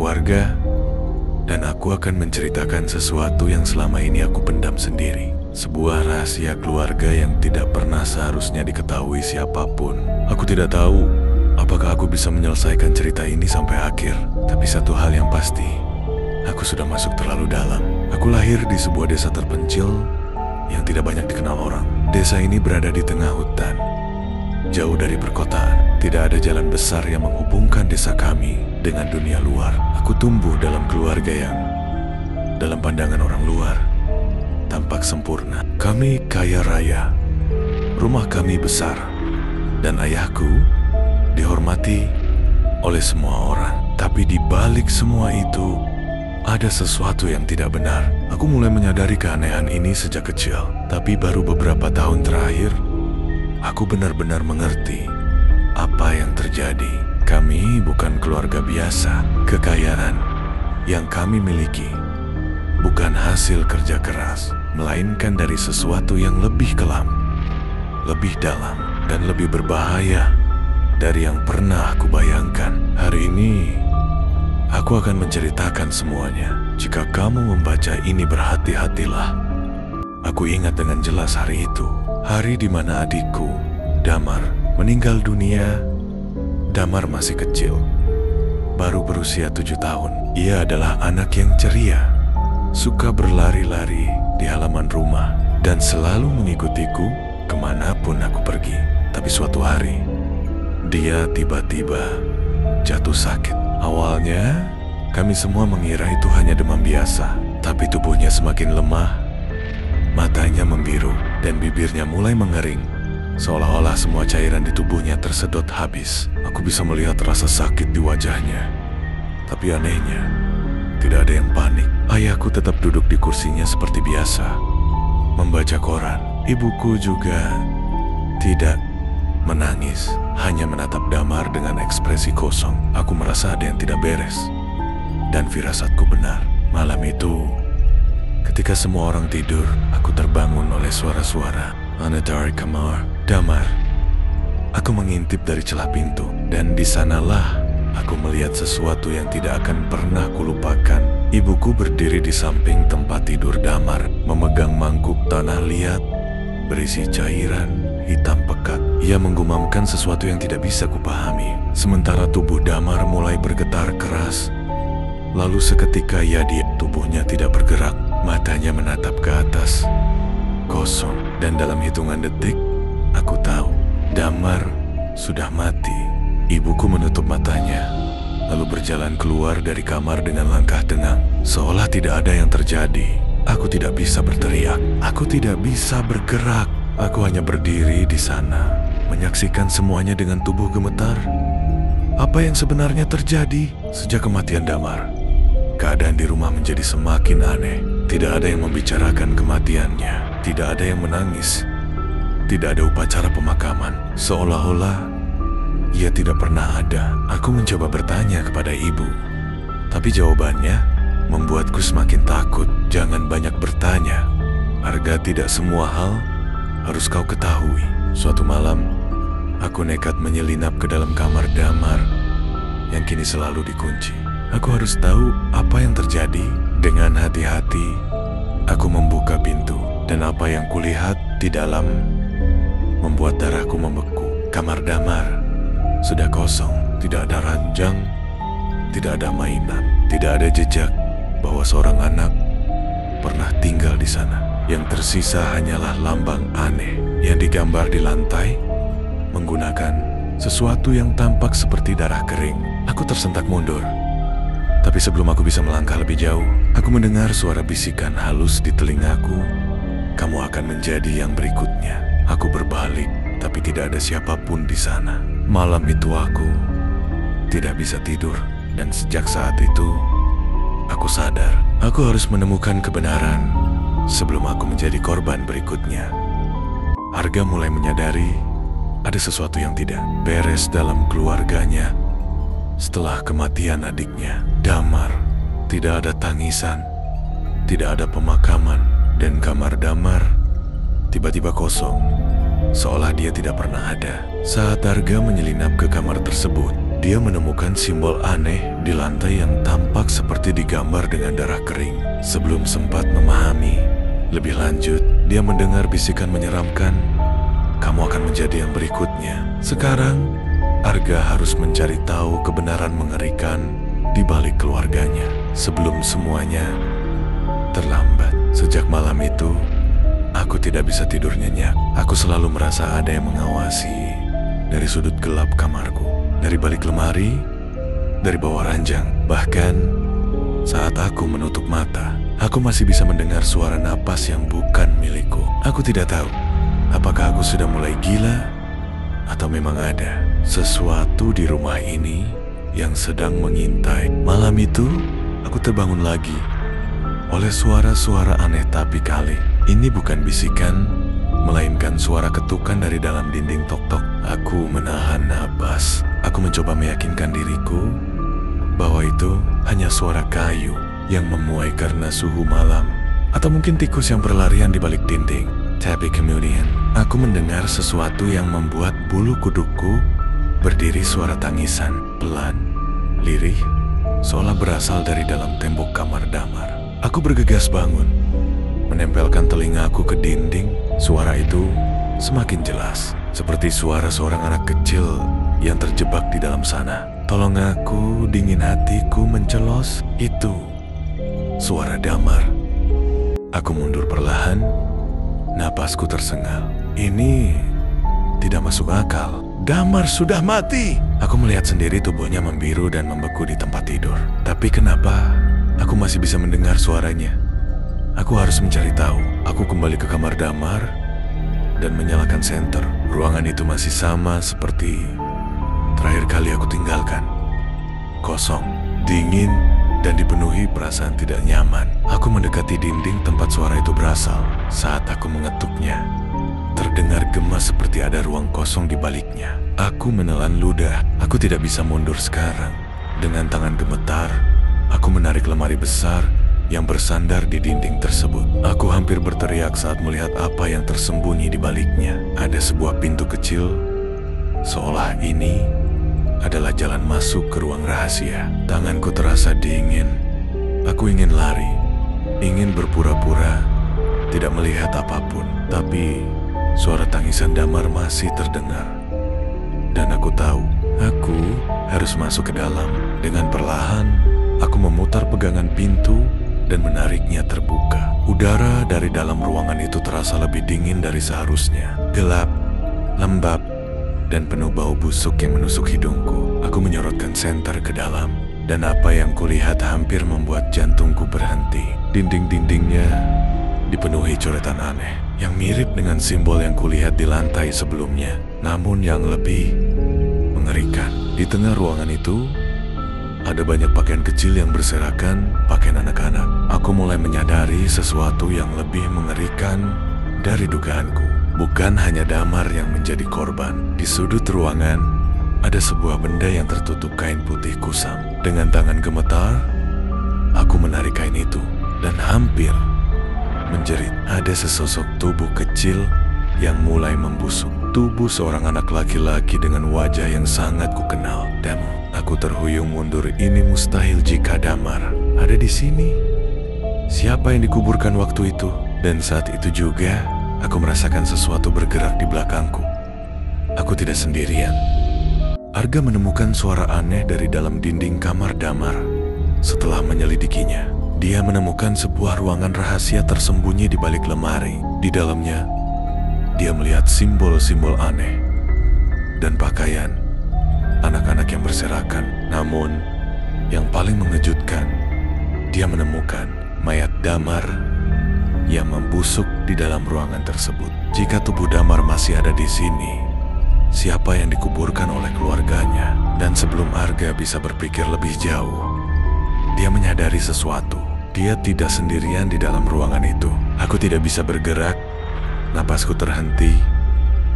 Aku Arga, dan aku akan menceritakan sesuatu yang selama ini aku pendam sendiri. Sebuah rahasia keluarga yang tidak pernah seharusnya diketahui siapapun. Aku tidak tahu apakah aku bisa menyelesaikan cerita ini sampai akhir. Tapi satu hal yang pasti, aku sudah masuk terlalu dalam. Aku lahir di sebuah desa terpencil yang tidak banyak dikenal orang. Desa ini berada di tengah hutan, jauh dari perkotaan. Tidak ada jalan besar yang menghubungkan desa kami dengan dunia luar. Aku tumbuh dalam keluarga yang, dalam pandangan orang luar, tampak sempurna. Kami kaya raya, rumah kami besar, dan ayahku dihormati oleh semua orang. Tapi di balik semua itu, ada sesuatu yang tidak benar. Aku mulai menyadari keanehan ini sejak kecil. Tapi baru beberapa tahun terakhir, aku benar-benar mengerti apa yang terjadi. Kami bukan keluarga biasa. Kekayaan yang kami miliki bukan hasil kerja keras, melainkan dari sesuatu yang lebih kelam, lebih dalam, dan lebih berbahaya dari yang pernah aku bayangkan. Hari ini, aku akan menceritakan semuanya. Jika kamu membaca ini, berhati-hatilah. Aku ingat dengan jelas hari itu, hari di mana adikku, Damar, meninggal dunia. Damar masih kecil, baru berusia 7 tahun. Ia adalah anak yang ceria, suka berlari-lari di halaman rumah, dan selalu mengikutiku kemanapun aku pergi. Tapi suatu hari, dia tiba-tiba jatuh sakit. Awalnya, kami semua mengira itu hanya demam biasa. Tapi tubuhnya semakin lemah, matanya membiru, dan bibirnya mulai mengering. Seolah-olah semua cairan di tubuhnya tersedot habis. Aku bisa melihat rasa sakit di wajahnya. Tapi anehnya, tidak ada yang panik. Ayahku tetap duduk di kursinya seperti biasa, membaca koran. Ibuku juga tidak menangis, hanya menatap Damar dengan ekspresi kosong. Aku merasa ada yang tidak beres, dan firasatku benar. Malam itu, ketika semua orang tidur, aku terbangun oleh suara-suara. Anatari Kamar, Damar. Aku mengintip dari celah pintu, dan di sanalah aku melihat sesuatu yang tidak akan pernah kulupakan. Ibuku berdiri di samping tempat tidur Damar, memegang mangkuk tanah liat berisi cairan hitam pekat. Ia menggumamkan sesuatu yang tidak bisa kupahami. Sementara tubuh Damar mulai bergetar keras. Lalu seketika ia diam, tubuhnya tidak bergerak, matanya menatap ke atas, kosong. Dan dalam hitungan detik, aku tahu Damar sudah mati. Ibuku menutup matanya, lalu berjalan keluar dari kamar dengan langkah tenang, seolah tidak ada yang terjadi. Aku tidak bisa berteriak, aku tidak bisa bergerak. Aku hanya berdiri di sana, menyaksikan semuanya dengan tubuh gemetar. Apa yang sebenarnya terjadi? Sejak kematian Damar, keadaan di rumah menjadi semakin aneh. Tidak ada yang membicarakan kematiannya, tidak ada yang menangis, tidak ada upacara pemakaman. Seolah-olah ia tidak pernah ada. Aku mencoba bertanya kepada ibu, tapi jawabannya membuatku semakin takut. Jangan banyak bertanya, Arga, tidak semua hal harus kau ketahui. Suatu malam, aku nekat menyelinap ke dalam kamar Damar yang kini selalu dikunci. Aku harus tahu apa yang terjadi. Dengan hati-hati, aku membuka pintu, dan apa yang kulihat di dalam membuat darahku membeku. Kamar Damar sudah kosong, tidak ada ranjang, tidak ada mainan, tidak ada jejak bahwa seorang anak pernah tinggal di sana. Yang tersisa hanyalah lambang aneh yang digambar di lantai menggunakan sesuatu yang tampak seperti darah kering. Aku tersentak mundur. Tapi sebelum aku bisa melangkah lebih jauh, aku mendengar suara bisikan halus di telingaku. Kamu akan menjadi yang berikutnya. Aku berbalik, tapi tidak ada siapapun di sana. Malam itu aku tidak bisa tidur, dan sejak saat itu, aku sadar aku harus menemukan kebenaran sebelum aku menjadi korban berikutnya. Arga mulai menyadari ada sesuatu yang tidak beres dalam keluarganya. Setelah kematian adiknya, Damar, tidak ada tangisan, tidak ada pemakaman, dan kamar Damar tiba-tiba kosong, seolah dia tidak pernah ada. Saat Arga menyelinap ke kamar tersebut, dia menemukan simbol aneh di lantai yang tampak seperti digambar dengan darah kering. Sebelum sempat memahami lebih lanjut, dia mendengar bisikan menyeramkan, "Kamu akan menjadi yang berikutnya." Sekarang, Arga harus mencari tahu kebenaran mengerikan di balik keluarganya sebelum semuanya terlambat. Sejak malam itu, aku tidak bisa tidur nyenyak. Aku selalu merasa ada yang mengawasi dari sudut gelap kamarku, dari balik lemari, dari bawah ranjang. Bahkan saat aku menutup mata, aku masih bisa mendengar suara napas yang bukan milikku. Aku tidak tahu apakah aku sudah mulai gila atau memang ada sesuatu di rumah ini yang sedang mengintai. Malam itu, aku terbangun lagi oleh suara-suara aneh, tapi kali ini bukan bisikan, melainkan suara ketukan dari dalam dinding tok-tok. Aku menahan napas. Aku mencoba meyakinkan diriku bahwa itu hanya suara kayu yang memuai karena suhu malam, atau mungkin tikus yang berlarian di balik dinding. Tapi kemudian, aku mendengar sesuatu yang membuat bulu kudukku berdiri. Suara tangisan, pelan, lirih, seolah berasal dari dalam tembok kamar damar. Aku bergegas bangun, menempelkan telingaku ke dinding. Suara itu semakin jelas, seperti suara seorang anak kecil yang terjebak di dalam sana. "Tolong aku," dingin hatiku mencelos. Itu suara Damar. Aku mundur perlahan, napasku tersengal. Ini tidak masuk akal. Damar sudah mati. Aku melihat sendiri tubuhnya membiru dan membeku di tempat tidur. Tapi kenapa aku masih bisa mendengar suaranya? Aku harus mencari tahu. Aku kembali ke kamar Damar dan menyalakan senter. Ruangan itu masih sama seperti terakhir kali aku tinggalkan. Kosong, dingin, dan dipenuhi perasaan tidak nyaman. Aku mendekati dinding tempat suara itu berasal. Saat aku mengetuknya, terdengar gemas seperti ada ruang kosong di baliknya. Aku menelan ludah. Aku tidak bisa mundur sekarang. Dengan tangan gemetar, aku menarik lemari besar yang bersandar di dinding tersebut. Aku hampir berteriak saat melihat apa yang tersembunyi di baliknya. Ada sebuah pintu kecil, seolah ini adalah jalan masuk ke ruang rahasia. Tanganku terasa dingin. Aku ingin lari, ingin berpura-pura tidak melihat apapun. Tapi suara tangisan Damar masih terdengar. Dan aku tahu, aku harus masuk ke dalam. Dengan perlahan, aku memutar pegangan pintu dan menariknya terbuka. Udara dari dalam ruangan itu terasa lebih dingin dari seharusnya. Gelap, lembab, dan penuh bau busuk yang menusuk hidungku. Aku menyorotkan senter ke dalam, dan apa yang kulihat hampir membuat jantungku berhenti. Dinding-dindingnya dipenuhi coretan aneh, yang mirip dengan simbol yang kulihat di lantai sebelumnya, namun yang lebih mengerikan. Di tengah ruangan itu, ada banyak pakaian kecil yang berserakan, pakaian anak-anak. Aku mulai menyadari sesuatu yang lebih mengerikan dari dugaanku. Bukan hanya Damar yang menjadi korban. Di sudut ruangan, ada sebuah benda yang tertutup kain putih kusam. Dengan tangan gemetar, aku menarik kain itu dan hampir menjerit. Ada sesosok tubuh kecil yang mulai membusuk. Tubuh seorang anak laki-laki dengan wajah yang sangat kukenal. Dan aku terhuyung mundur. Ini mustahil jika Damar ada di sini. Siapa yang dikuburkan waktu itu? Dan saat itu juga, aku merasakan sesuatu bergerak di belakangku. Aku tidak sendirian. Arga menemukan suara aneh dari dalam dinding kamar Damar. Setelah menyelidikinya, dia menemukan sebuah ruangan rahasia tersembunyi di balik lemari. Di dalamnya, dia melihat simbol-simbol aneh dan pakaian anak-anak yang berserakan. Namun, yang paling mengejutkan, dia menemukan mayat Damar yang membusuk di dalam ruangan tersebut. Jika tubuh Damar masih ada di sini, siapa yang dikuburkan oleh keluarganya? Dan sebelum Arga bisa berpikir lebih jauh, dia menyadari sesuatu. Dia tidak sendirian di dalam ruangan itu. Aku tidak bisa bergerak. Napasku terhenti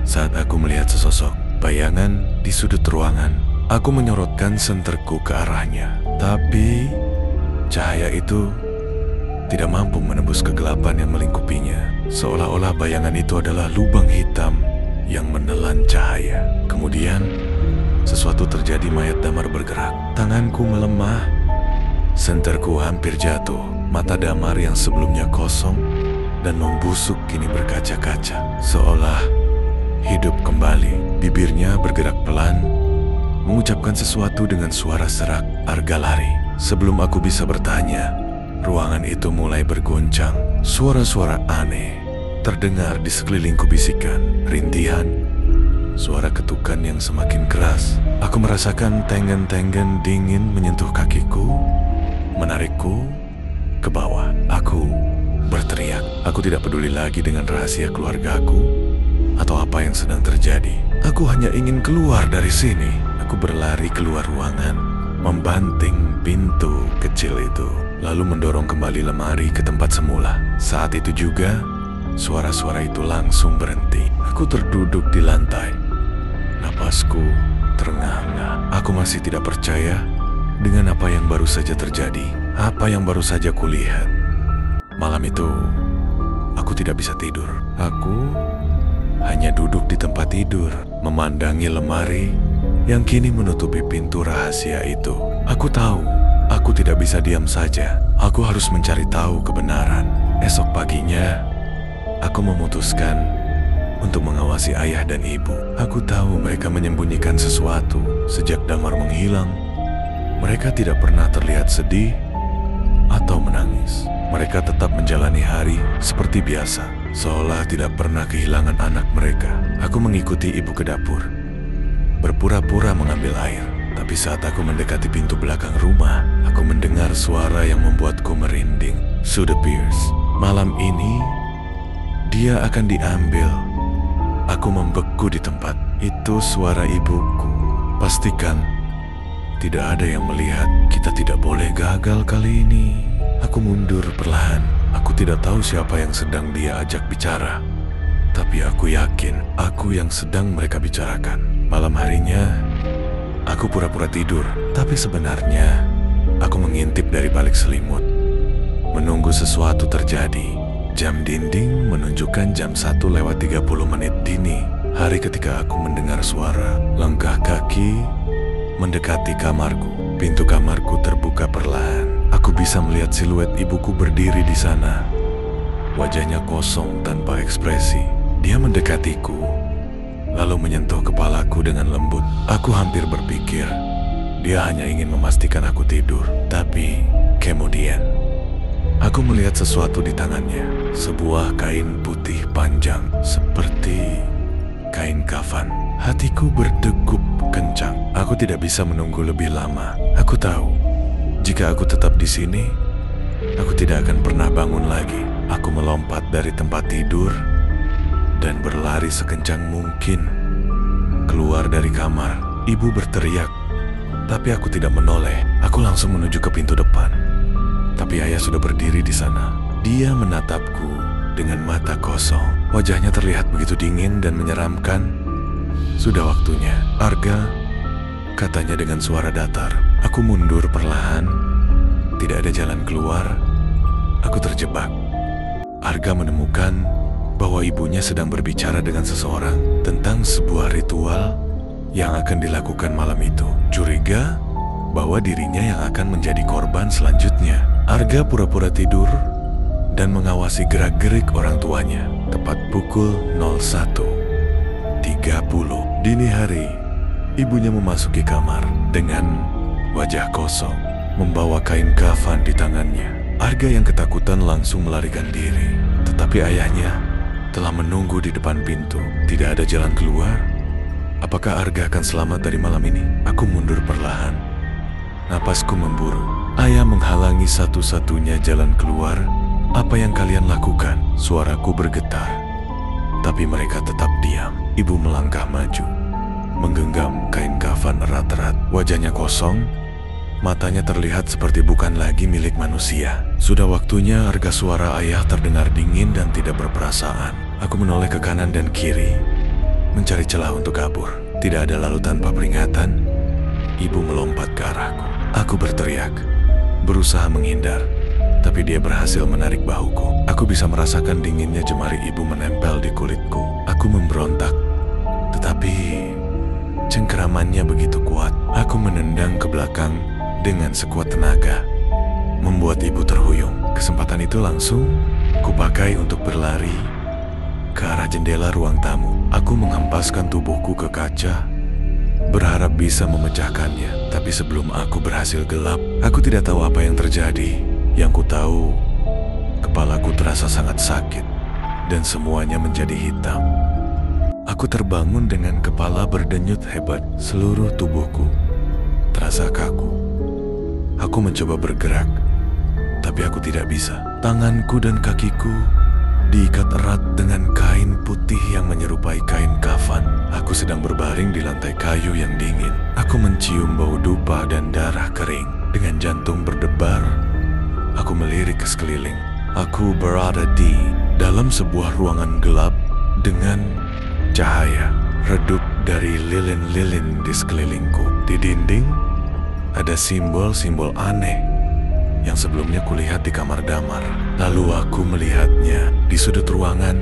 saat aku melihat sesosok bayangan di sudut ruangan. Aku menyorotkan senterku ke arahnya, tapi cahaya itu tidak mampu menembus kegelapan yang melingkupinya. Seolah-olah bayangan itu adalah lubang hitam yang menelan cahaya. Kemudian, sesuatu terjadi. Mayat Damar bergerak. Tanganku melemah. Senterku hampir jatuh. Mata Damar yang sebelumnya kosong dan membusuk kini berkaca-kaca, seolah hidup kembali. Bibirnya bergerak pelan, mengucapkan sesuatu dengan suara serak. Arga lari. Sebelum aku bisa bertanya, ruangan itu mulai bergoncang. Suara-suara aneh terdengar di sekelilingku, bisikan, rintihan, suara ketukan yang semakin keras. Aku merasakan tenggen-tenggen dingin menyentuh kakiku, menarikku ke bawah. Aku berteriak. Aku tidak peduli lagi dengan rahasia keluargaku atau apa yang sedang terjadi. Aku hanya ingin keluar dari sini. Aku berlari keluar ruangan, membanting pintu kecil itu, lalu mendorong kembali lemari ke tempat semula. Saat itu juga, suara-suara itu langsung berhenti. Aku terduduk di lantai. Napasku terengah-engah. Aku masih tidak percaya dengan apa yang baru saja terjadi, apa yang baru saja kulihat. Malam itu, aku tidak bisa tidur. Aku hanya duduk di tempat tidur, memandangi lemari yang kini menutupi pintu rahasia itu. Aku tahu, aku tidak bisa diam saja. Aku harus mencari tahu kebenaran. Esok paginya, aku memutuskan untuk mengawasi ayah dan ibu. Aku tahu mereka menyembunyikan sesuatu. Sejak Damar menghilang, mereka tidak pernah terlihat sedih atau menangis. Mereka tetap menjalani hari seperti biasa, seolah tidak pernah kehilangan anak mereka. Aku mengikuti ibu ke dapur, berpura-pura mengambil air. Tapi saat aku mendekati pintu belakang rumah, aku mendengar suara yang membuatku merinding. Sue Pierce. Malam ini, dia akan diambil. Aku membeku di tempat. Itu suara ibuku. Pastikan tidak ada yang melihat. Kita tidak boleh gagal kali ini. Aku mundur perlahan. Aku tidak tahu siapa yang sedang dia ajak bicara, tapi aku yakin aku yang sedang mereka bicarakan. Malam harinya, aku pura-pura tidur, tapi sebenarnya aku mengintip dari balik selimut, menunggu sesuatu terjadi. Jam dinding menunjukkan jam 1:30 dini hari ketika aku mendengar suara langkah kaki mendekati kamarku. Pintu kamarku terbuka perlahan. Aku bisa melihat siluet ibuku berdiri di sana. Wajahnya kosong tanpa ekspresi. Dia mendekatiku, lalu menyentuh kepalaku dengan lembut. Aku hampir berpikir dia hanya ingin memastikan aku tidur. Tapi kemudian aku melihat sesuatu di tangannya. Sebuah kain putih panjang, seperti kain kafan. Hatiku berdegup kencang. Aku tidak bisa menunggu lebih lama. Aku tahu, jika aku tetap di sini, aku tidak akan pernah bangun lagi. Aku melompat dari tempat tidur dan berlari sekencang mungkin keluar dari kamar. Ibu berteriak, tapi aku tidak menoleh. Aku langsung menuju ke pintu depan. Tapi ayah sudah berdiri di sana. Dia menatapku dengan mata kosong. Wajahnya terlihat begitu dingin dan menyeramkan. Sudah waktunya, Arga, katanya dengan suara datar. Aku mundur perlahan. Tidak ada jalan keluar. Aku terjebak. Arga menemukan bahwa ibunya sedang berbicara dengan seseorang tentang sebuah ritual yang akan dilakukan malam itu. Curiga bahwa dirinya yang akan menjadi korban selanjutnya. Arga pura-pura tidur dan mengawasi gerak-gerik orang tuanya. Tepat pukul 01:30 dini hari, ibunya memasuki kamar dengan wajah kosong, membawa kain kafan di tangannya. Arga yang ketakutan langsung melarikan diri, tetapi ayahnya telah menunggu di depan pintu. Tidak ada jalan keluar. Apakah Arga akan selamat dari malam ini? Aku mundur perlahan. Napasku memburu. Ayah menghalangi satu-satunya jalan keluar. Apa yang kalian lakukan? Suaraku bergetar. Tapi mereka tetap diam. Ibu melangkah maju, menggenggam kain kafan erat-erat. Wajahnya kosong. Matanya terlihat seperti bukan lagi milik manusia. Sudah waktunya. Harga suara ayah terdengar dingin dan tidak berperasaan. Aku menoleh ke kanan dan kiri, mencari celah untuk kabur. Tidak ada lalu tanpa peringatan, ibu melompat ke arahku. Aku berteriak, berusaha menghindar, tapi dia berhasil menarik bahuku. Aku bisa merasakan dinginnya jemari ibu menempel di kulitku. Aku memberontak, tetapi Cengkeramannya begitu kuat. Aku menendang ke belakang dengan sekuat tenaga, membuat ibu terhuyung. Kesempatan itu langsung kupakai untuk berlari ke arah jendela ruang tamu. Aku menghempaskan tubuhku ke kaca, berharap bisa memecahkannya. Tapi sebelum aku berhasil gelap, aku tidak tahu apa yang terjadi. Yang ku tahu, kepalaku terasa sangat sakit dan semuanya menjadi hitam. Aku terbangun dengan kepala berdenyut hebat. Seluruh tubuhku terasa kaku. Aku mencoba bergerak, tapi aku tidak bisa. Tanganku dan kakiku diikat erat dengan kain putih yang menyerupai kain kafan. Aku sedang berbaring di lantai kayu yang dingin. Aku mencium bau dupa dan darah kering. Dengan jantung berdebar, aku melirik ke sekeliling. Aku berada di dalam sebuah ruangan gelap dengan cahaya redup dari lilin-lilin di sekelilingku. Di dinding ada simbol-simbol aneh yang sebelumnya kulihat di kamar Damar. Lalu aku melihatnya di sudut ruangan.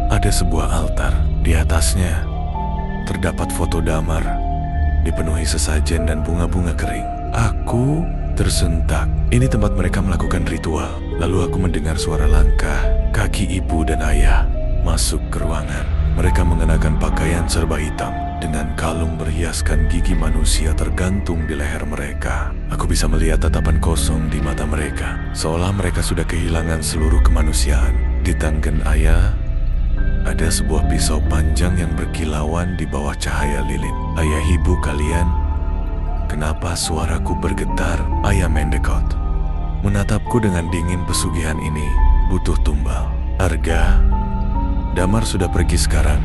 Ada sebuah altar. Di atasnya terdapat foto Damar dipenuhi sesajen dan bunga-bunga kering. Aku tersentak. Ini tempat mereka melakukan ritual. Lalu aku mendengar suara langkah kaki ibu dan ayah masuk ke ruangan. Mereka mengenakan pakaian serba hitam dengan kalung berhiaskan gigi manusia tergantung di leher mereka. Aku bisa melihat tatapan kosong di mata mereka, seolah mereka sudah kehilangan seluruh kemanusiaan. Di tangan ayah ada sebuah pisau panjang yang berkilauan di bawah cahaya lilin. Ayah ibu kalian, kenapa suaraku bergetar? Ayah mendekot, menatapku dengan dingin. Pesugihan ini butuh tumbal. Harga Damar sudah pergi sekarang.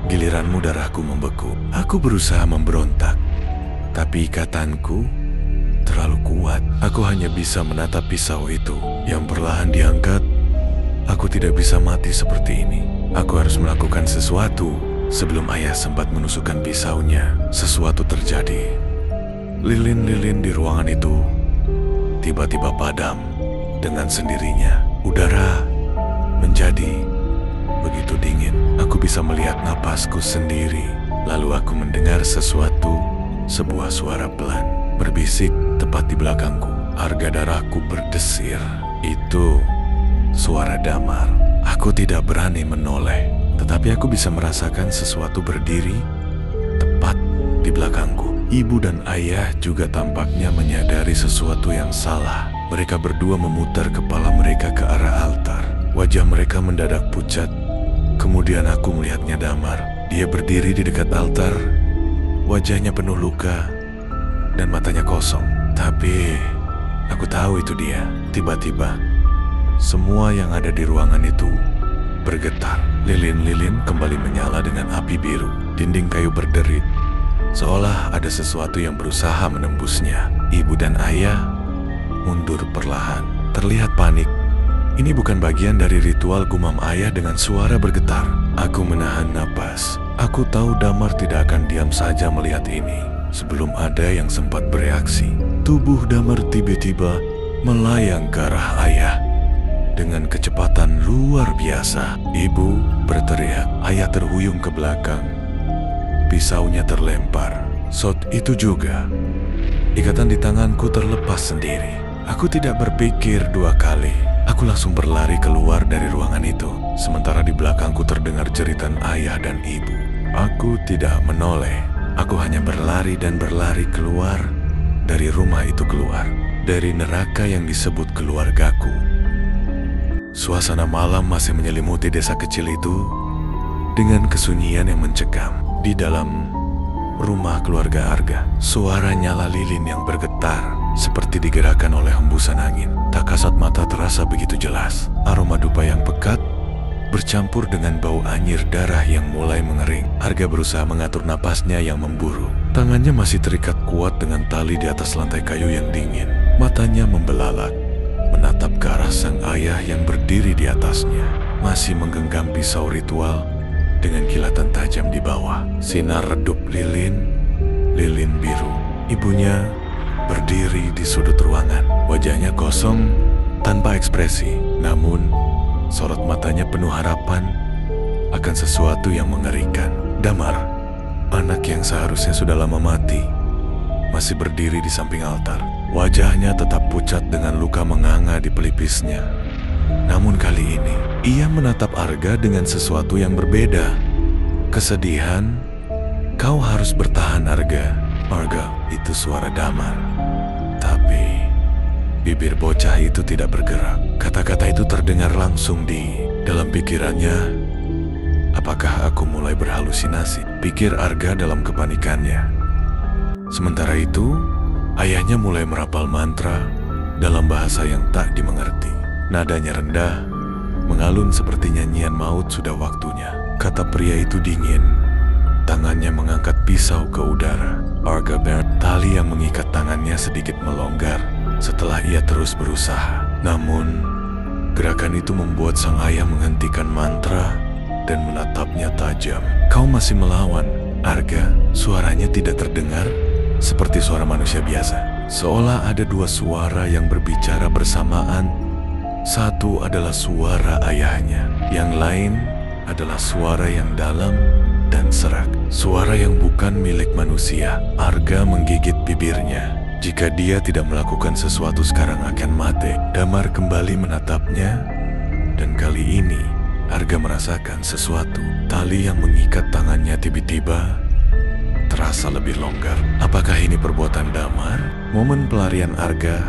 Giliranmu. Darahku membeku. Aku berusaha memberontak, tapi ikatanku terlalu kuat. Aku hanya bisa menatap pisau itu yang perlahan diangkat. Aku tidak bisa mati seperti ini. Aku harus melakukan sesuatu sebelum ayah sempat menusukkan pisaunya. Sesuatu terjadi. Lilin-lilin di ruangan itu tiba-tiba padam dengan sendirinya. Udara menjadi begitu dingin. Aku bisa melihat napasku sendiri. Lalu aku mendengar sesuatu, sebuah suara pelan berbisik tepat di belakangku. Harga darahku berdesir. Itu suara Damar. Aku tidak berani menoleh, tetapi aku bisa merasakan sesuatu berdiri tepat di belakangku. Ibu dan ayah juga tampaknya menyadari sesuatu yang salah. Mereka berdua memutar kepala mereka ke arah altar. Wajah mereka mendadak pucat. Kemudian aku melihatnya Damar. Dia berdiri di dekat altar. Wajahnya penuh luka dan matanya kosong. Tapi aku tahu itu dia. Tiba-tiba semua yang ada di ruangan itu bergetar. Lilin-lilin kembali menyala dengan api biru. Dinding kayu berderit, seolah ada sesuatu yang berusaha menembusnya. Ibu dan ayah mundur perlahan. Terlihat panik. Ini bukan bagian dari ritual, gumam ayah dengan suara bergetar. Aku menahan napas. Aku tahu Damar tidak akan diam saja melihat ini. Sebelum ada yang sempat bereaksi, tubuh Damar tiba-tiba melayang ke arah ayah dengan kecepatan luar biasa. Ibu berteriak. Ayah terhuyung ke belakang. Pisaunya terlempar. Saat itu juga, ikatan di tanganku terlepas sendiri. Aku tidak berpikir dua kali. Aku langsung berlari keluar dari ruangan itu. Sementara di belakangku terdengar jeritan ayah dan ibu. Aku tidak menoleh. Aku hanya berlari dan berlari keluar dari rumah itu, keluar dari neraka yang disebut keluargaku. Suasana malam masih menyelimuti desa kecil itu dengan kesunyian yang mencekam. Di dalam rumah keluarga Arga, suara nyala lilin yang bergetar seperti digerakkan oleh hembusan angin. Tak kasat mata terasa begitu jelas. Aroma dupa yang pekat bercampur dengan bau anyir darah yang mulai mengering. Arga berusaha mengatur napasnya yang memburu. Tangannya masih terikat kuat dengan tali di atas lantai kayu yang dingin. Matanya membelalak, menatap ke arah sang ayah yang berdiri di atasnya, masih menggenggam pisau ritual dengan kilatan tajam di bawah. Sinar redup lilin biru. Ibunya berdiri di sudut ruangan. Wajahnya kosong, tanpa ekspresi. Namun, sorot matanya penuh harapan akan sesuatu yang mengerikan. Damar, Anak yang seharusnya sudah lama mati masih berdiri di samping altar. Wajahnya tetap pucat dengan luka menganga di pelipisnya. Namun kali ini, ia menatap Arga dengan sesuatu yang berbeda. Kesedihan. Kau harus bertahan, Arga. Arga, itu suara Damar. Tapi bibir bocah itu tidak bergerak. Kata-kata itu terdengar langsung di dalam pikirannya. Apakah aku mulai berhalusinasi? Pikir Arga dalam kepanikannya. Sementara itu, ayahnya mulai merapal mantra dalam bahasa yang tak dimengerti. Nadanya rendah, mengalun seperti nyanyian maut sudah waktunya. Kata pria itu dingin. Tangannya mengangkat pisau ke udara. Arga Bern, tali yang mengikat tangannya sedikit melonggar setelah ia terus berusaha. Namun, gerakan itu membuat sang ayah menghentikan mantra dan menatapnya tajam. Kau masih melawan, Arga. Suaranya tidak terdengar seperti suara manusia biasa. Seolah ada dua suara yang berbicara bersamaan. Satu adalah suara ayahnya, yang lain adalah suara yang dalam dan serak. Suara yang bukan milik manusia. Arga menggigit bibirnya. Jika dia tidak melakukan sesuatu sekarang akan mati. Damar kembali menatapnya, dan kali ini Arga merasakan sesuatu. Tali yang mengikat tangannya tiba-tiba terasa lebih longgar. Apakah ini perbuatan Damar? Momen pelarian Arga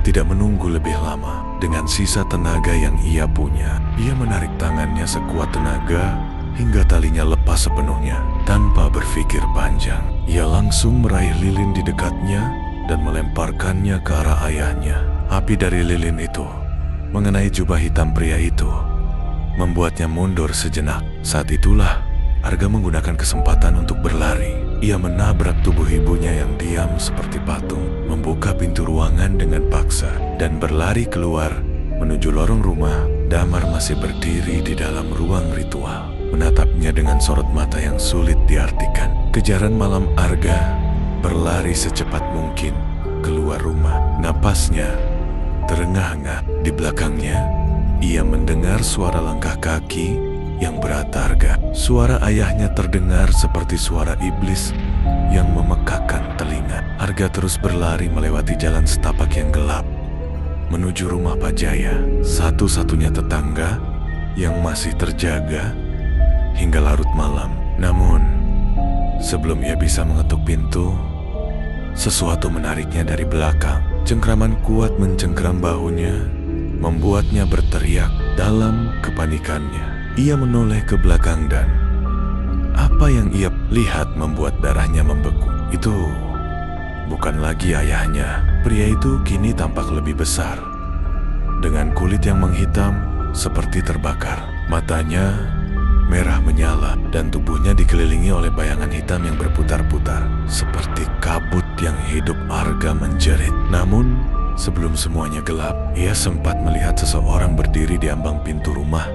tidak menunggu lebih lama. Dengan sisa tenaga yang ia punya, ia menarik tangannya sekuat tenaga hingga talinya lepas sepenuhnya. Tanpa berpikir panjang, ia langsung meraih lilin di dekatnya dan melemparkannya ke arah ayahnya. Api dari lilin itu mengenai jubah hitam pria itu, membuatnya mundur sejenak. Saat itulah Arga menggunakan kesempatan untuk berlari. Ia menabrak tubuh ibunya yang diam seperti patung, membuka pintu ruangan dengan paksa, dan berlari keluar menuju lorong rumah. Damar masih berdiri di dalam ruang ritual, menatapnya dengan sorot mata yang sulit diartikan. Kejaran malam Arga berlari secepat mungkin keluar rumah. Napasnya terengah-engah. Di belakangnya, ia mendengar suara langkah kaki yang berat Arga. Suara ayahnya terdengar seperti suara iblis yang memekakkan telinga. Arga terus berlari melewati jalan setapak yang gelap menuju rumah Pak Jaya, satu-satunya tetangga yang masih terjaga hingga larut malam. Namun, sebelum ia bisa mengetuk pintu, sesuatu menariknya dari belakang. Cengkraman kuat mencengkram bahunya, membuatnya berteriak dalam kepanikannya. Ia menoleh ke belakang dan apa yang ia lihat membuat darahnya membeku. Itu bukan lagi ayahnya. Pria itu kini tampak lebih besar, dengan kulit yang menghitam seperti terbakar. Matanya merah menyala dan tubuhnya dikelilingi oleh bayangan hitam yang berputar-putar seperti kabut yang hidup. Arga menjerit. Namun sebelum semuanya gelap, ia sempat melihat seseorang berdiri di ambang pintu rumah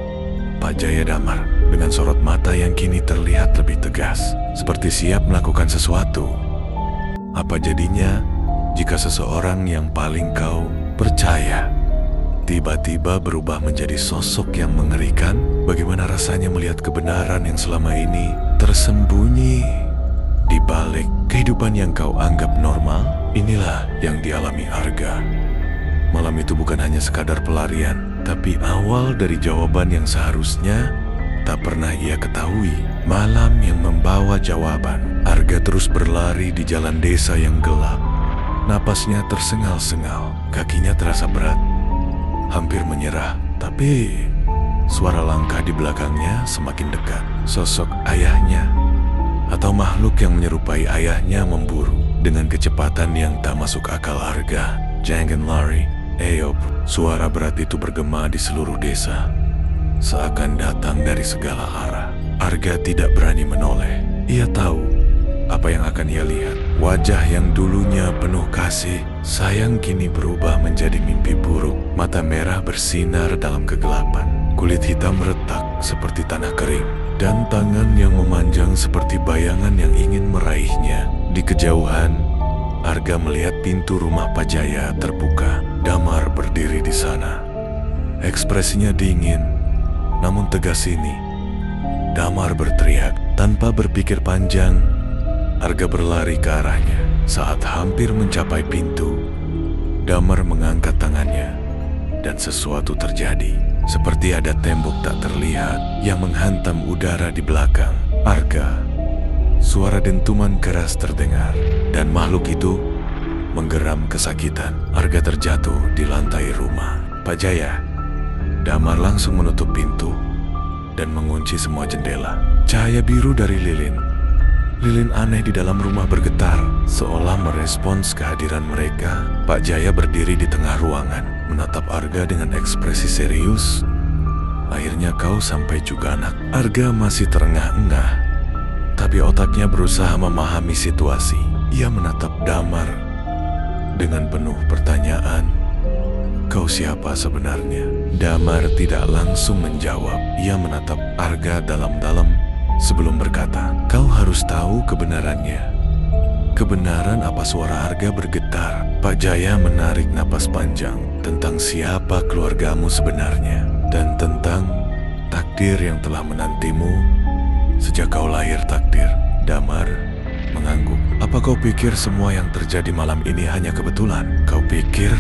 Pak Jaya Damar dengan sorot mata yang kini terlihat lebih tegas, seperti siap melakukan sesuatu. Apa jadinya jika seseorang yang paling kau percaya tiba-tiba berubah menjadi sosok yang mengerikan? Bagaimana rasanya melihat kebenaran yang selama ini tersembunyi di balik kehidupan yang kau anggap normal? Inilah yang dialami Arga. Malam itu bukan hanya sekadar pelarian, tapi awal dari jawaban yang seharusnya tak pernah ia ketahui. Malam yang membawa jawaban. Arga terus berlari di jalan desa yang gelap. Napasnya tersengal-sengal, kakinya terasa berat, hampir menyerah. Tapi suara langkah di belakangnya semakin dekat. Sosok ayahnya atau makhluk yang menyerupai ayahnya memburu dengan kecepatan yang tak masuk akal Arga. Jangan lari, Eop. Suara berat itu bergema di seluruh desa, seakan datang dari segala arah. Arga tidak berani menoleh. Ia tahu apa yang akan ia lihat. Wajah yang dulunya penuh kasih sayang kini berubah menjadi mimpi buruk. Mata merah bersinar dalam kegelapan. Kulit hitam retak seperti tanah kering, dan tangan yang memanjang seperti bayangan yang ingin meraihnya. Di kejauhan, Arga melihat pintu rumah Pak Jaya terbuka. Damar berdiri di sana. Ekspresinya dingin, namun tegas ini. Damar berteriak. Tanpa berpikir panjang, Arga berlari ke arahnya. Saat hampir mencapai pintu, Damar mengangkat tangannya dan sesuatu terjadi. Seperti ada tembok tak terlihat yang menghantam udara di belakang Arga. Suara dentuman keras terdengar dan makhluk itu menggeram kesakitan. Arga terjatuh di lantai rumah. Pak Jaya, Damar langsung menutup pintu dan mengunci semua jendela. Cahaya biru dari lilin aneh di dalam rumah bergetar, seolah merespons kehadiran mereka. Pak Jaya berdiri di tengah ruangan, menatap Arga dengan ekspresi serius. Akhirnya kau sampai juga, nak. Arga masih terengah-engah, tapi otaknya berusaha memahami situasi. Ia menatap Damar dengan penuh pertanyaan. Kau siapa sebenarnya? Damar tidak langsung menjawab. Ia menatap Arga dalam-dalam sebelum berkata, kau harus tahu kebenarannya. Kebenaran apa? Suara Arga bergetar. Pak Jaya menarik napas panjang. Tentang siapa keluargamu sebenarnya, dan tentang takdir yang telah menantimu sejak kau lahir. Takdir? Damar mengangguk. Apa kau pikir semua yang terjadi malam ini hanya kebetulan? Kau pikir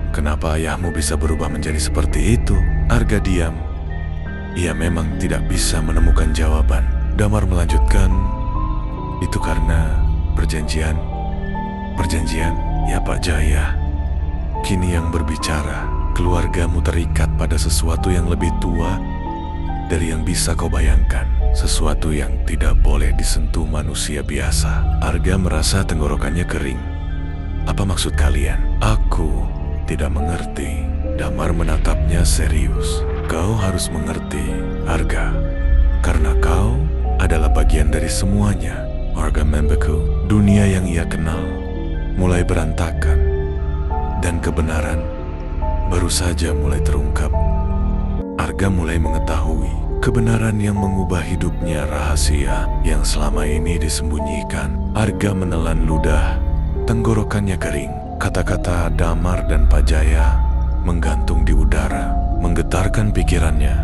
kenapa ayahmu bisa berubah menjadi seperti itu? Arga diam. Ia memang tidak bisa menemukan jawaban. Damar melanjutkan, itu karena perjanjian. Perjanjian? Ya Pak Jaya. Kini yang berbicara, keluargamu terikat pada sesuatu yang lebih tua dari yang bisa kau bayangkan. Sesuatu yang tidak boleh disentuh manusia biasa. Arga merasa tenggorokannya kering. Apa maksud kalian? Aku tidak mengerti. Damar menatapnya serius. Kau harus mengerti, Arga, karena kau adalah bagian dari semuanya. Arga membeku. Dunia yang ia kenal mulai berantakan, dan kebenaran baru saja mulai terungkap. Arga mulai mengetahui kebenaran yang mengubah hidupnya, rahasia yang selama ini disembunyikan. Arga menelan ludah, tenggorokannya kering. Kata-kata Damar dan Pak Jaya menggantung di udara, menggetarkan pikirannya.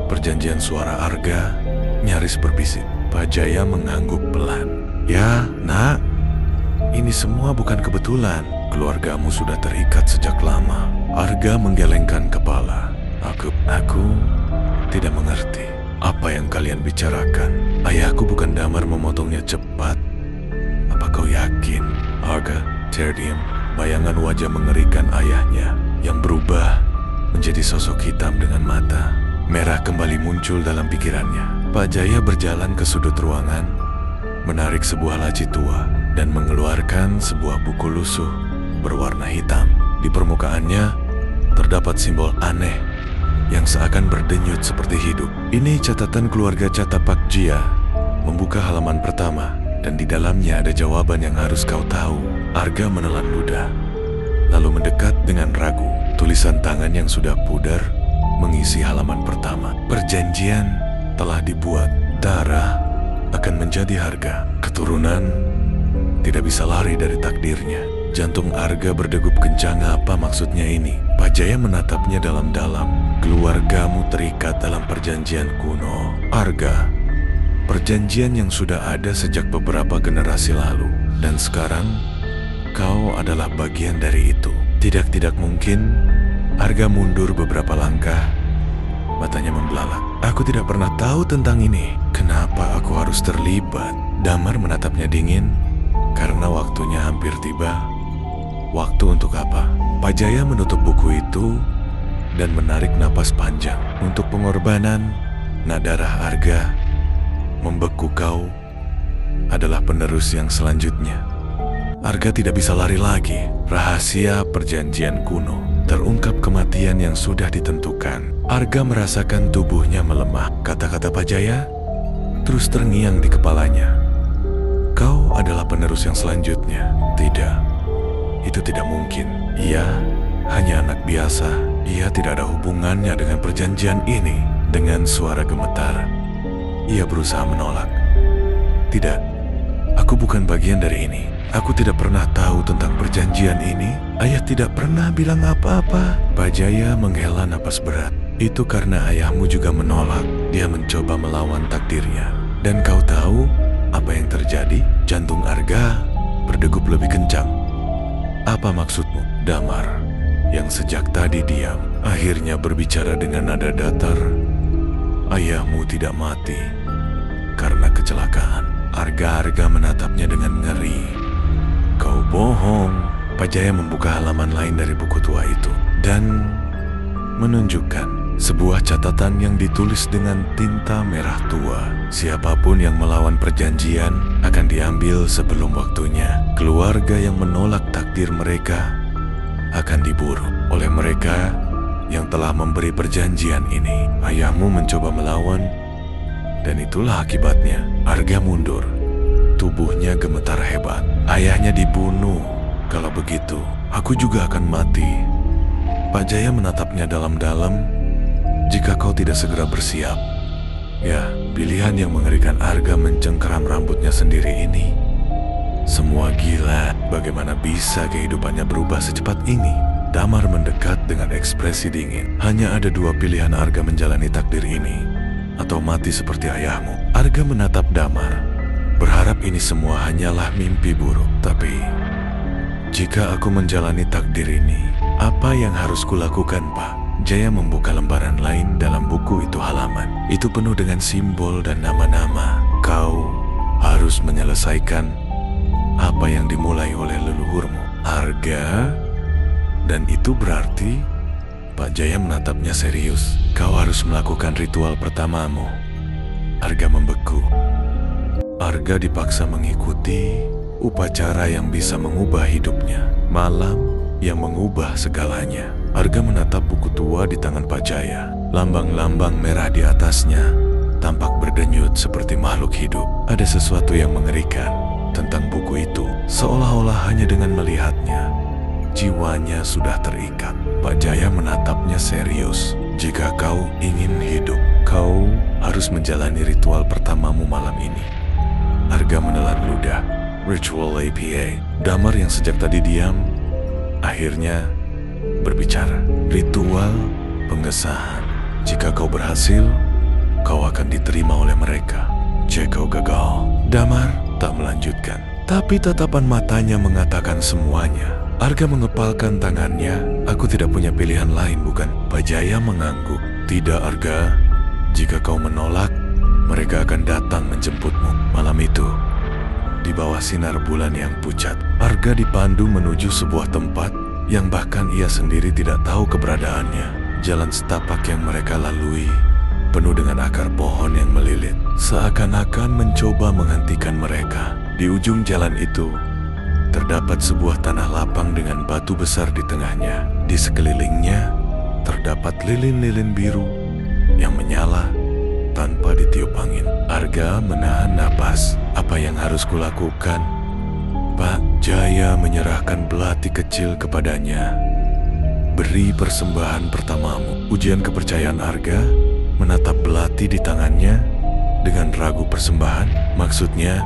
Perjanjian. Suara Arga nyaris berbisik. Pak Jaya mengangguk pelan. Ya, nak, ini semua bukan kebetulan. Keluargamu sudah terikat sejak lama. Arga menggelengkan kepala. Aku tidak mengerti apa yang kalian bicarakan. Ayahku bukan. Damar memotongnya cepat. Apa kau yakin? Arga terdiam. Bayangan wajah mengerikan ayahnya yang berubah menjadi sosok hitam dengan mata merah kembali muncul dalam pikirannya. Pak Jaya berjalan ke sudut ruangan, menarik sebuah laci tua, dan mengeluarkan sebuah buku lusuh berwarna hitam. Di permukaannya terdapat simbol aneh yang seakan berdenyut seperti hidup. Ini catatan keluarga Catapak Jia. Membuka halaman pertama, dan di dalamnya ada jawaban yang harus kau tahu. Arga menelan ludah, lalu mendekat dengan ragu. Tulisan tangan yang sudah pudar mengisi halaman pertama. Perjanjian telah dibuat. Darah akan menjadi harga. Keturunan tidak bisa lari dari takdirnya. Jantung Arga berdegup kencang. Apa maksudnya ini? Pak Jaya menatapnya dalam-dalam. Keluargamu terikat dalam perjanjian kuno, Arga. Perjanjian yang sudah ada sejak beberapa generasi lalu. Dan sekarang kau adalah bagian dari itu. Tidak mungkin. Arga mundur beberapa langkah. Matanya membelalak. Aku tidak pernah tahu tentang ini. Kenapa aku harus terlibat? Damar menatapnya dingin. Karena waktunya hampir tiba. Waktu untuk apa? Pak Jaya menutup buku itu dan menarik napas panjang. Untuk pengorbanan, nak darah Arga membeku. Kau adalah penerus yang selanjutnya. Arga tidak bisa lari lagi. Rahasia perjanjian kuno terungkap. Kematian yang sudah ditentukan. Arga merasakan tubuhnya melemah. Kata-kata Pak Jaya terus terngiang di kepalanya. Kau adalah penerus yang selanjutnya. Tidak, itu tidak mungkin. Ia hanya anak biasa. Ia tidak ada hubungannya dengan perjanjian ini. Dengan suara gemetar, ia berusaha menolak. Tidak, aku bukan bagian dari ini. Aku tidak pernah tahu tentang perjanjian ini. Ayah tidak pernah bilang apa-apa. Pak Jaya menghela napas berat. Itu karena ayahmu juga menolak. Dia mencoba melawan takdirnya. Dan kau tahu apa yang terjadi? Jantung Arga berdegup lebih kencang. Apa maksudmu, Damar? Yang sejak tadi diam, akhirnya berbicara dengan nada datar. Ayahmu tidak mati karena kecelakaan. Arga menatapnya dengan ngeri. Kau bohong. Pak Jaya membuka halaman lain dari buku tua itu dan menunjukkan sebuah catatan yang ditulis dengan tinta merah tua. Siapapun yang melawan perjanjian akan diambil sebelum waktunya. Keluarga yang menolak takdir mereka akan diburu oleh mereka yang telah memberi perjanjian ini. Ayahmu mencoba melawan, dan itulah akibatnya. Arga mundur. Tubuhnya gemetar hebat. Ayahnya dibunuh. Kalau begitu, aku juga akan mati. Pak Jaya menatapnya dalam-dalam. Jika kau tidak segera bersiap. Ya, pilihan yang mengerikan. Arga mencengkeram rambutnya sendiri ini. Semua gila. Bagaimana bisa kehidupannya berubah secepat ini? Damar mendekat dengan ekspresi dingin. Hanya ada dua pilihan Arga menjalani takdir ini, atau mati seperti ayahmu. Arga menatap Damar, berharap ini semua hanyalah mimpi buruk. Tapi, jika aku menjalani takdir ini, apa yang harus kulakukan, Pak? Jaya membuka lembaran lain dalam buku itu. Halaman itu penuh dengan simbol dan nama-nama. Kau harus menyelesaikan apa yang dimulai oleh leluhurmu, Arga. Dan itu berarti Pak Jaya menatapnya serius. Kau harus melakukan ritual pertamamu. Arga membeku. Arga dipaksa mengikuti upacara yang bisa mengubah hidupnya. Malam yang mengubah segalanya. Arga menatap buku tua di tangan Pak Jaya. Lambang-lambang merah di atasnya tampak berdenyut seperti makhluk hidup. Ada sesuatu yang mengerikan tentang buku itu. Seolah-olah hanya dengan melihatnya, jiwanya sudah terikat. Pak Jaya menatapnya serius. Jika kau ingin hidup, kau harus menjalani ritual pertamamu malam ini. Arga menelan ludah. Ritual APA. Damar yang sejak tadi diam, akhirnya berbicara. Ritual pengesahan. Jika kau berhasil, kau akan diterima oleh mereka. Jika kau gagal, Damar tak melanjutkan. Tapi tatapan matanya mengatakan semuanya. Arga mengepalkan tangannya. Aku tidak punya pilihan lain, bukan? Pak Jaya mengangguk. Tidak, Arga. Jika kau menolak, mereka akan datang menjemputmu. Malam itu, di bawah sinar bulan yang pucat, Arga dipandu menuju sebuah tempat yang bahkan ia sendiri tidak tahu keberadaannya. Jalan setapak yang mereka lalui penuh dengan akar pohon yang melilit, seakan-akan mencoba menghentikan mereka. Di ujung jalan itu, terdapat sebuah tanah lapang dengan batu besar di tengahnya. Di sekelilingnya, terdapat lilin-lilin biru yang menyala tanpa ditiup angin. Arga menahan napas. Apa yang harus kulakukan? Pak Jaya menyerahkan belati kecil kepadanya. Beri persembahan pertamamu. Ujian kepercayaan Arga menatap belati di tangannya dengan ragu. Persembahan? Maksudnya,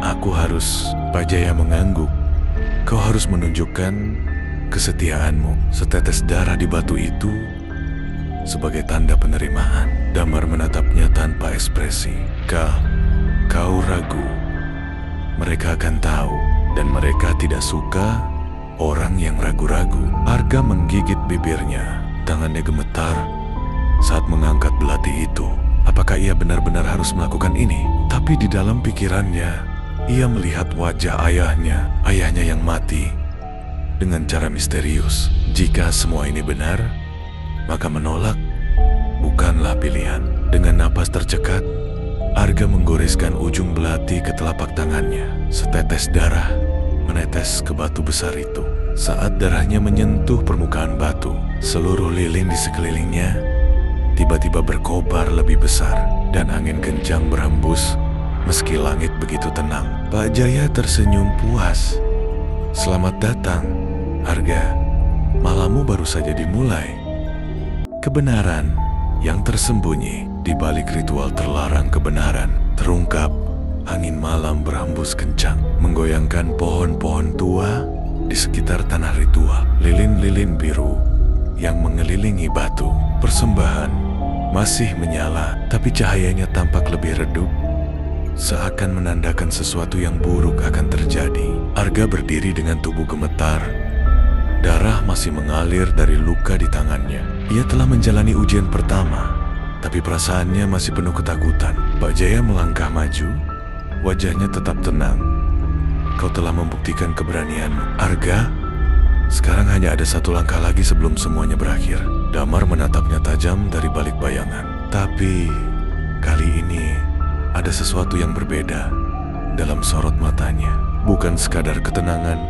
aku harus... Pak Jaya mengangguk. Kau harus menunjukkan kesetiaanmu. Setetes darah di batu itu sebagai tanda penerimaan. Damar menatapnya tanpa ekspresi. Kau ragu. Mereka akan tahu, dan mereka tidak suka orang yang ragu-ragu. Arga menggigit bibirnya. Tangannya gemetar saat mengangkat belati itu. Apakah ia benar-benar harus melakukan ini? Tapi di dalam pikirannya, ia melihat wajah ayahnya yang mati dengan cara misterius. Jika semua ini benar, maka menolak bukanlah pilihan. Dengan napas tercekat, Arga menggoreskan ujung belati ke telapak tangannya. Setetes darah menetes ke batu besar itu. Saat darahnya menyentuh permukaan batu, seluruh lilin di sekelilingnya tiba-tiba berkobar lebih besar, dan angin kencang berhembus meski langit begitu tenang. Pak Jaya tersenyum puas. Selamat datang, Arga. Malammu baru saja dimulai. Kebenaran yang tersembunyi di balik ritual terlarang kebenaran terungkap. Angin malam berhembus kencang, menggoyangkan pohon-pohon tua di sekitar tanah ritual. Lilin-lilin biru yang mengelilingi batu. Persembahan masih menyala, tapi cahayanya tampak lebih redup, seakan menandakan sesuatu yang buruk akan terjadi. Arga berdiri dengan tubuh gemetar. Darah masih mengalir dari luka di tangannya. Ia telah menjalani ujian pertama, tapi perasaannya masih penuh ketakutan. Pak Jaya melangkah maju, wajahnya tetap tenang. Kau telah membuktikan keberanianmu, Arga. Sekarang hanya ada satu langkah lagi sebelum semuanya berakhir. Damar menatapnya tajam dari balik bayangan. Tapi kali ini ada sesuatu yang berbeda dalam sorot matanya. Bukan sekadar ketenangan,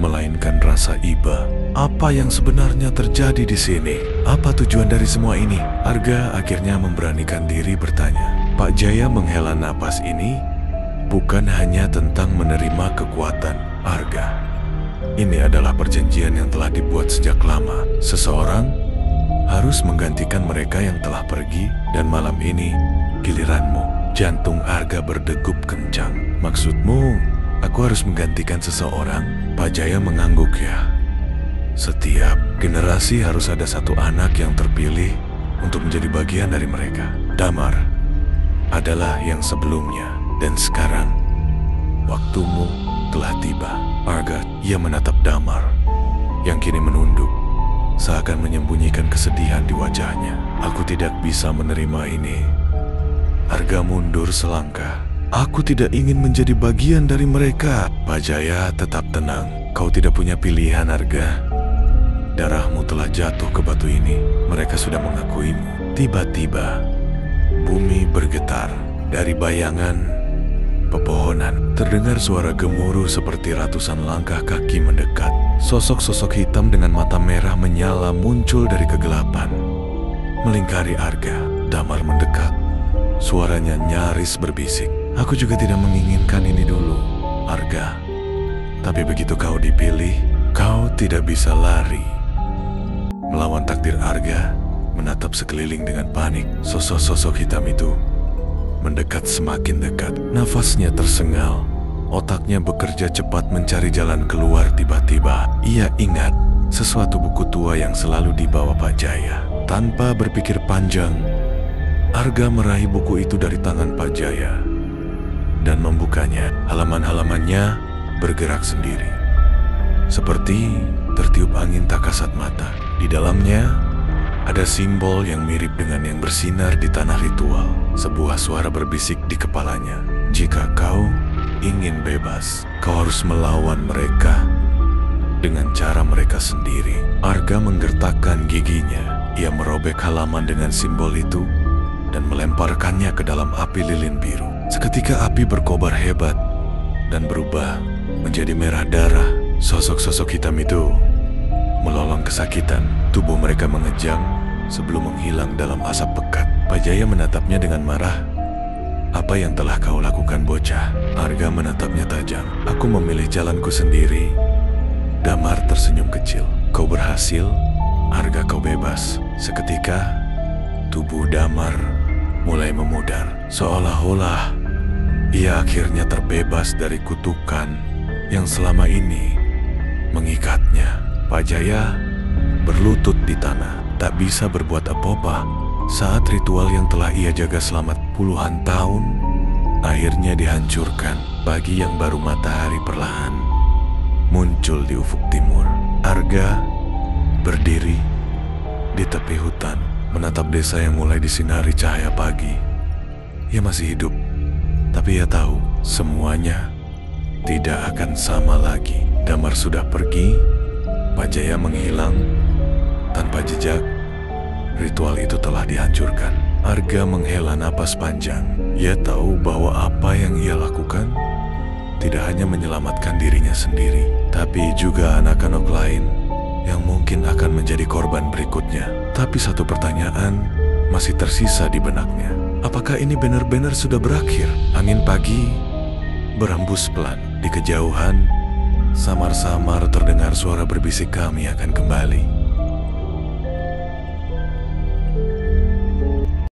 melainkan rasa iba. Apa yang sebenarnya terjadi di sini? Apa tujuan dari semua ini? Arga akhirnya memberanikan diri bertanya. Pak Jaya menghela napas. Ini bukan hanya tentang menerima kekuatan, Arga. Ini adalah perjanjian yang telah dibuat sejak lama. Seseorang harus menggantikan mereka yang telah pergi, dan malam ini giliranmu. Jantung Arga berdegup kencang. Maksudmu, aku harus menggantikan seseorang? Pak Jaya mengangguk. Ya, setiap generasi harus ada satu anak yang terpilih untuk menjadi bagian dari mereka. Damar adalah yang sebelumnya, dan sekarang waktumu telah tiba. Arga, ia menatap Damar yang kini menunduk, seakan menyembunyikan kesedihan di wajahnya. Aku tidak bisa menerima ini. Arga mundur selangkah. Aku tidak ingin menjadi bagian dari mereka. Pak Jaya tetap tenang. Kau tidak punya pilihan, Arga. Darahmu telah jatuh ke batu ini. Mereka sudah mengakuimu. Tiba-tiba bumi bergetar. Dari bayangan pepohonan terdengar suara gemuruh seperti ratusan langkah kaki mendekat. Sosok-sosok hitam dengan mata merah menyala muncul dari kegelapan, melingkari Arga. Damar mendekat. Suaranya nyaris berbisik. Aku juga tidak menginginkan ini dulu, Arga. Tapi begitu kau dipilih, kau tidak bisa lari. Melawan takdir, Arga menatap sekeliling dengan panik. Sosok-sosok hitam itu mendekat semakin dekat. Nafasnya tersengal. Otaknya bekerja cepat mencari jalan keluar. Tiba-tiba ia ingat sesuatu buku tua yang selalu dibawa Pak Jaya. Tanpa berpikir panjang, Arga meraih buku itu dari tangan Pak Jaya dan membukanya. Halaman-halamannya bergerak sendiri, seperti tertiup angin tak kasat mata. Di dalamnya ada simbol yang mirip dengan yang bersinar di tanah ritual. Sebuah suara berbisik di kepalanya. Jika kau ingin bebas, kau harus melawan mereka dengan cara mereka sendiri. Arga menggertakkan giginya. Ia merobek halaman dengan simbol itu dan melemparkannya ke dalam api lilin biru. Seketika api berkobar hebat dan berubah menjadi merah darah. Sosok-sosok hitam itu melolong kesakitan. Tubuh mereka mengejang sebelum menghilang dalam asap pekat. Pak Jaya menatapnya dengan marah. Apa yang telah kau lakukan, bocah? Arga menatapnya tajam. Aku memilih jalanku sendiri. Damar tersenyum kecil. Kau berhasil, Arga, kau bebas. Seketika tubuh Damar mulai memudar. Seolah-olah ia akhirnya terbebas dari kutukan yang selama ini mengikatnya. Pak Jaya berlutut di tanah, tak bisa berbuat apa-apa. Saat ritual yang telah ia jaga selama puluhan tahun akhirnya dihancurkan. Pagi yang baru matahari perlahan muncul di ufuk timur. Arga berdiri di tepi hutan, menatap desa yang mulai disinari cahaya pagi. Ia masih hidup, tapi ia tahu semuanya tidak akan sama lagi. Damar sudah pergi, Pak Jaya menghilang tanpa jejak. Ritual itu telah dihancurkan. Arga menghela napas panjang. Ia tahu bahwa apa yang ia lakukan tidak hanya menyelamatkan dirinya sendiri, tapi juga anak-anak lain yang mungkin akan menjadi korban berikutnya. Tapi satu pertanyaan masih tersisa di benaknya. Apakah ini benar-benar sudah berakhir? Angin pagi berhembus pelan. Di kejauhan, samar-samar terdengar suara berbisik, kami akan kembali.